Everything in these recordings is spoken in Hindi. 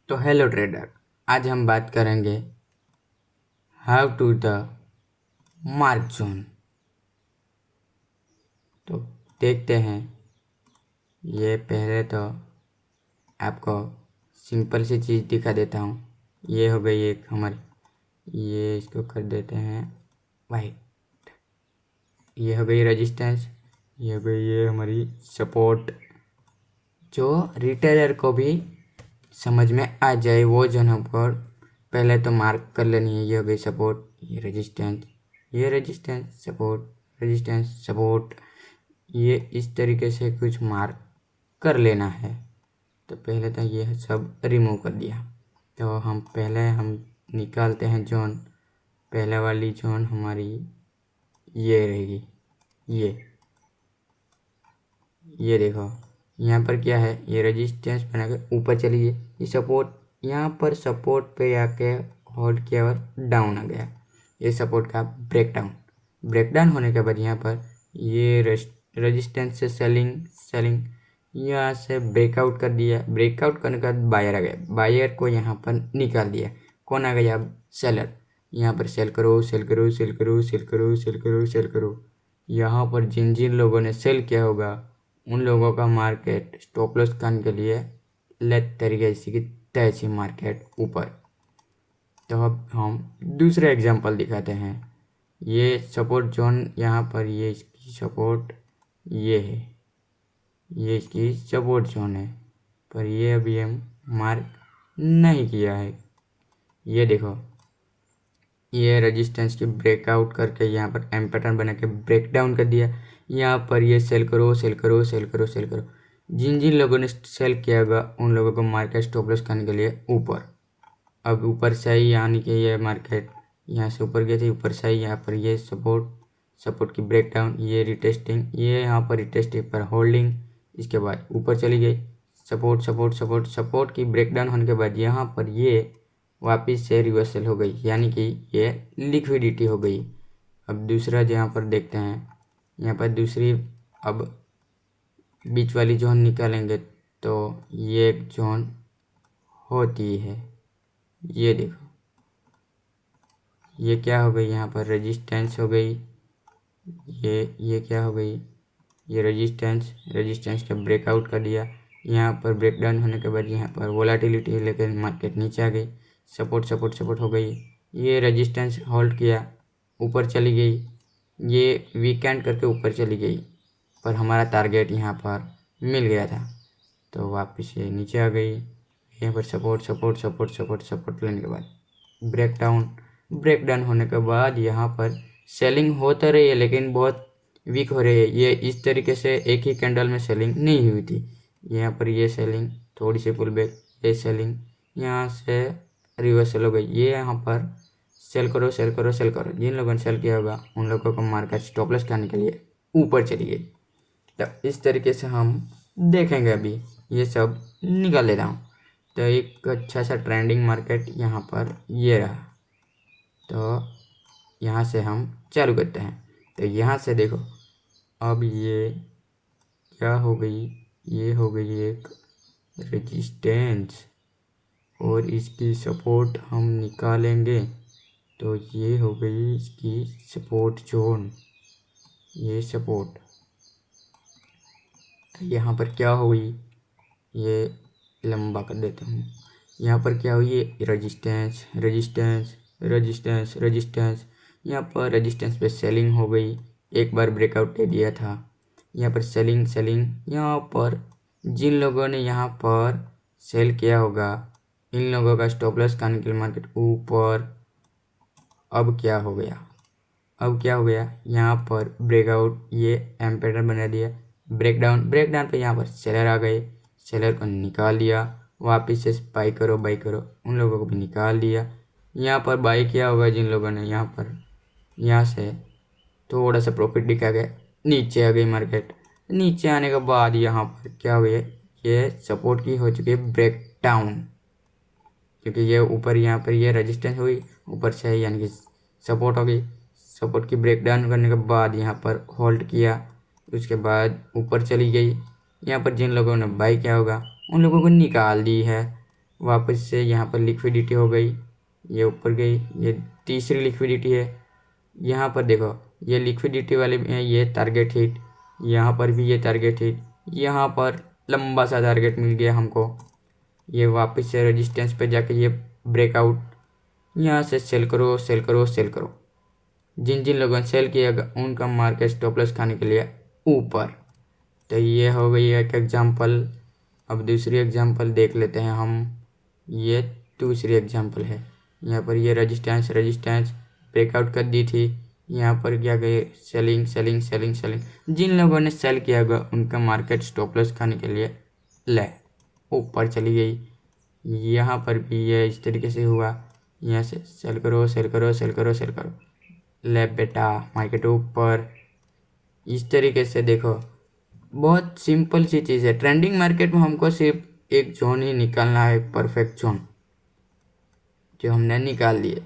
तो हेलो ट्रेडर, आज हम बात करेंगे how to the mark zone. तो देखते हैं। ये पहले तो आपको सिंपल सी चीज़ दिखा देता हूँ। ये हो गई एक हमारी, ये इसको कर देते हैं वाइट। ये हो गई रेजिस्टेंस, ये हो गई ये हमारी सपोर्ट। जो रिटेलर को भी समझ में आ जाए वो जोन हमको पहले तो मार्क कर लेनी है। ये हो गई सपोर्ट, ये रेजिस्टेंस, ये रेजिस्टेंस, सपोर्ट, रेजिस्टेंस, सपोर्ट। ये इस तरीके से कुछ मार्क कर लेना है। तो पहले तो ये सब रिमूव कर दिया। तो हम निकालते हैं जोन। पहले वाली जोन हमारी ये रहेगी। ये देखो, यहाँ पर क्या है, ये रेजिस्टेंस बना के ऊपर चली गई। ये सपोर्ट, यहाँ पर सपोर्ट पे आके होल्ड किया और डाउन आ गया। ये सपोर्ट का ब्रेकडाउन होने के बाद यहाँ पर ये रेजिस्टेंस से सेलिंग यहाँ से ब्रेकआउट कर दिया। ब्रेकआउट करने के बाद बायर आ गया। बायर को यहाँ पर निकाल दिया। कौन आ गया? अब सेलर। यहाँ पर सेल करो, सेल करो, सेल करो, सेल करो, सेल करो, सेल करो। यहाँ पर जिन जिन लोगों ने सेल किया होगा उन लोगों का मार्केट स्टॉप लॉस करने के लिए लेट तरीके से की तैसी मार्केट ऊपर। तो अब हम दूसरे एग्जांपल दिखाते हैं। ये सपोर्ट जोन, यहाँ पर ये इसकी सपोर्ट ये है, ये इसकी सपोर्ट जोन है, पर ये अभी हम मार्क नहीं किया है। ये देखो, ये रेजिस्टेंस की ब्रेकआउट करके यहाँ पर एम पैटर्न बना के ब्रेक डाउन कर दिया। यहाँ पर ये सेल करो, सेल करो, सेल करो, सेल करो। जिन जिन लोगों ने सेल किया होगा उन लोगों को मार्केट स्टॉप लॉस करने के लिए ऊपर। अब ऊपर से ही यानी कि ये मार्केट यहाँ से ऊपर गई थी, ऊपर से ही यहाँ पर ये सपोर्ट की ब्रेक डाउन, ये रिटेस्टिंग, ये यहाँ पर रिटेस्टिंग पर होल्डिंग। इसके बाद ऊपर चली गई, सपोर्ट की ब्रेक डाउन होने के बाद यहाँ पर ये वापस से रिवर्सल हो गई, यानी कि ये लिक्विडिटी हो गई। अब दूसरा जो यहाँ पर देखते हैं, यहाँ पर दूसरी अब बीच वाली जोन निकालेंगे तो ये एक जोन होती है। ये देखो, ये क्या हो गई, यहाँ पर रेजिस्टेंस हो गई। ये क्या हो गई, ये रेजिस्टेंस का ब्रेकआउट कर दिया। यहाँ पर ब्रेकडाउन होने के बाद यहाँ पर वोलाटिलिटी लेकर मार्केट नीचे आ गई। सपोर्ट हो गई। ये रेजिस्टेंस होल्ड किया, ऊपर चली गई। ये वीकेंड करके ऊपर चली गई, पर हमारा टारगेट यहाँ पर मिल गया था तो वापस ये नीचे आ गई। यहाँ पर सपोर्ट लेने के बाद ब्रेकडाउन होने के बाद यहाँ पर सेलिंग होता रही है, लेकिन बहुत वीक हो रही है। ये इस तरीके से एक ही कैंडल में सेलिंग नहीं हुई थी। यहाँ पर ये सेलिंग थोड़ी सी पुल बैक, ये सेलिंग यहाँ से रिवर्सल हो गई। ये यहाँ पर सेल करो, जिन लोगों ने सेल किया होगा उन लोगों को मार्केट स्टॉप लॉस करने के लिए ऊपर चली गई। तो इस तरीके से हम देखेंगे। अभी ये सब निकाल लेता हूँ। तो एक अच्छा सा ट्रेंडिंग मार्केट यहाँ पर ये रहा। तो यहाँ से हम चालू करते हैं। तो यहाँ से देखो, अब ये क्या हो गई, ये हो गई एक रेजिस्टेंस और इसकी सपोर्ट हम निकालेंगे तो ये हो गई इसकी सपोर्ट जोन, ये सपोर्ट। यहाँ पर क्या हुई, ये लंबा कर देता हूँ। यहाँ पर क्या हुई, ये रेजिस्टेंस। यहाँ पर रेजिस्टेंस पे सेलिंग हो गई, एक बार ब्रेकआउट दे दिया था। यहाँ पर सेलिंग। यहाँ पर जिन लोगों ने यहाँ पर सेल किया होगा इन लोगों का स्टॉप लॉस करने के लिए मार्केट ऊपर। अब क्या हो गया, यहाँ पर ब्रेकआउट, ये एम पैटर्न बना दिया। ब्रेकडाउन पे यहाँ पर सेलर आ गए, सेलर को निकाल दिया। वापस से बाई करो, उन लोगों को भी निकाल दिया। यहाँ पर बाई किया होगा जिन लोगों ने, यहाँ से थोड़ा सा प्रॉफिट दिखा गया, नीचे आ गई मार्केट। नीचे आने के बाद यहाँ पर क्या हुआ, ये सपोर्ट की हो चुकी है ब्रेक डाउन, क्योंकि ये ऊपर यहाँ पर ये रेजिस्टेंस हुई, ऊपर से यानी कि सपोर्ट हो गई। सपोर्ट की ब्रेक डाउन करने के बाद यहाँ पर होल्ड किया, उसके बाद ऊपर चली गई। यहाँ पर जिन लोगों ने बाई किया होगा उन लोगों को निकाल दी है। वापस से यहाँ पर लिक्विडिटी हो गई, ये ऊपर गई, ये तीसरी लिक्विडिटी है। यहाँ पर देखो ये लिक्विडिटी वाले में है, ये टारगेट हिट, यहाँ पर भी ये टारगेट हिट, यहाँ पर लंबा सा टारगेट मिल गया हमको। ये वापस से रेजिस्टेंस पे जाके ये ब्रेकआउट, यहाँ से सेल करो सेल करो सेल करो। जिन जिन लोगों ने सेल किया उनका मार्केट स्टॉप लॉस खाने के लिए ऊपर। तो ये हो गई एक एग्जांपल। अब दूसरी एग्जांपल देख लेते हैं हम। ये दूसरी एग्जांपल है, यहाँ पर ये रेजिस्टेंस ब्रेकआउट कर दी थी, यहाँ पर क्या गई सेलिंग सेलिंग सेलिंग सेलिंग। जिन लोगों ने सेल किया होगा उनका मार्केट स्टॉप लॉस खाने के लिए ले ऊपर चली गई। यहाँ पर भी ये इस तरीके से हुआ, यहाँ से सेल करो सेल करो सेल करो सेल करो, ले बेटा मार्केट ऊपर। इस तरीके से देखो बहुत सिंपल सी चीज़ है। ट्रेंडिंग मार्केट में हमको सिर्फ एक जोन ही निकालना है, परफेक्ट जोन, जो हमने निकाल लिए।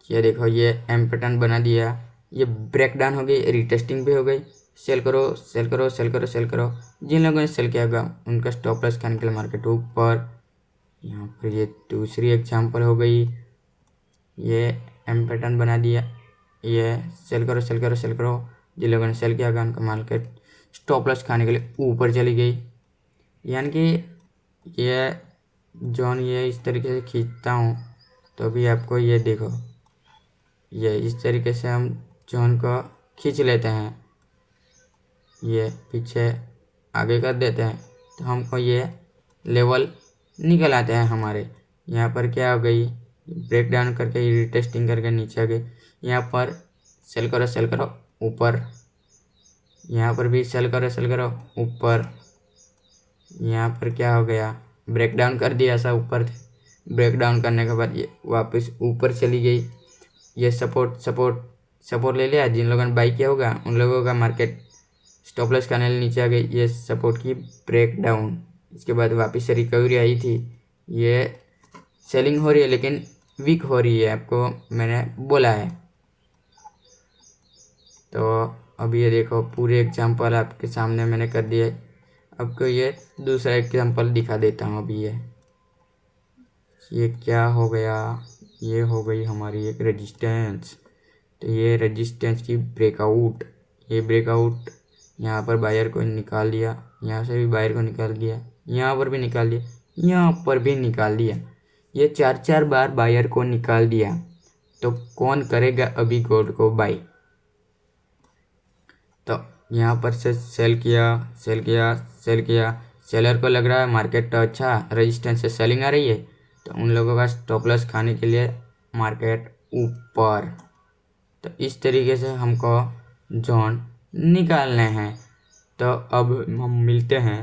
ये देखो ये एम पैटर्न बना दिया, ये ब्रेक डाउन हो गई, रिटेस्टिंग भी हो गई। सेल करो सेल करो सेल करो सेल करो। जिन लोगों ने सेल किया होगा उनका स्टॉप लॉस खाने के लिए मार्केट ऊपर। यहाँ पर ये दूसरी एग्जांपल हो गई, ये एम पैटर्न बना दिया, ये सेल करो सेल करो सेल करो। जिन लोगों ने सेल किया होगा उनका मार्केट स्टॉप लॉस खाने के लिए ऊपर चली गई। यानी कि ये जोन ये इस तरीके से खींचता हूँ तो भी आपको ये देखो, ये इस तरीके से हम जोन को खींच लेते हैं, ये पीछे आगे कर देते हैं तो हमको ये लेवल निकल आते हैं हमारे। यहाँ पर क्या हो गई, ब्रेक डाउन करके रिटेस्टिंग करके नीचे आ गई। यहाँ पर सेल करो ऊपर, यहाँ पर भी सेल करो ऊपर। यहाँ पर क्या हो गया, ब्रेक डाउन कर दिया ऐसा ऊपर थे। ब्रेक डाउन करने के बाद ये वापस ऊपर चली गई। ये सपोर्ट ले लिया। जिन लोगों ने बाई किया होगा उन लोगों का मार्केट स्टॉप लॉस खाने लिए नीचे आ गई। ये सपोर्ट की ब्रेक डाउन, इसके बाद वापस से रिकवरी आई थी। ये सेलिंग हो रही है लेकिन वीक हो रही है, आपको मैंने बोला है। तो अब ये देखो पूरे एग्जांपल आपके सामने मैंने कर दिए। आपको ये दूसरा एग्जांपल दिखा देता हूँ। अभी ये क्या हो गया, ये हो गई हमारी एक रेजिस्टेंस। तो ये रेजिस्टेंस की ब्रेकआउट, ये ब्रेकआउट यहाँ पर बायर को निकाल दिया, यहाँ से भी बायर को निकाल दिया, यहाँ पर भी निकाल दिया, यहाँ पर भी निकाल दिया। ये 4 बार बायर को निकाल दिया। तो कौन करेगा अभी गोल्ड को बाई। तो यहाँ पर से सेल किया। सेलर को लग रहा है मार्केट तो अच्छा, रेजिस्टेंस से सेलिंग आ रही है, तो उन लोगों का स्टॉप लॉस खाने के लिए मार्केट ऊपर। तो इस तरीके से हमको जोन निकालने हैं। तो अब हम मिलते हैं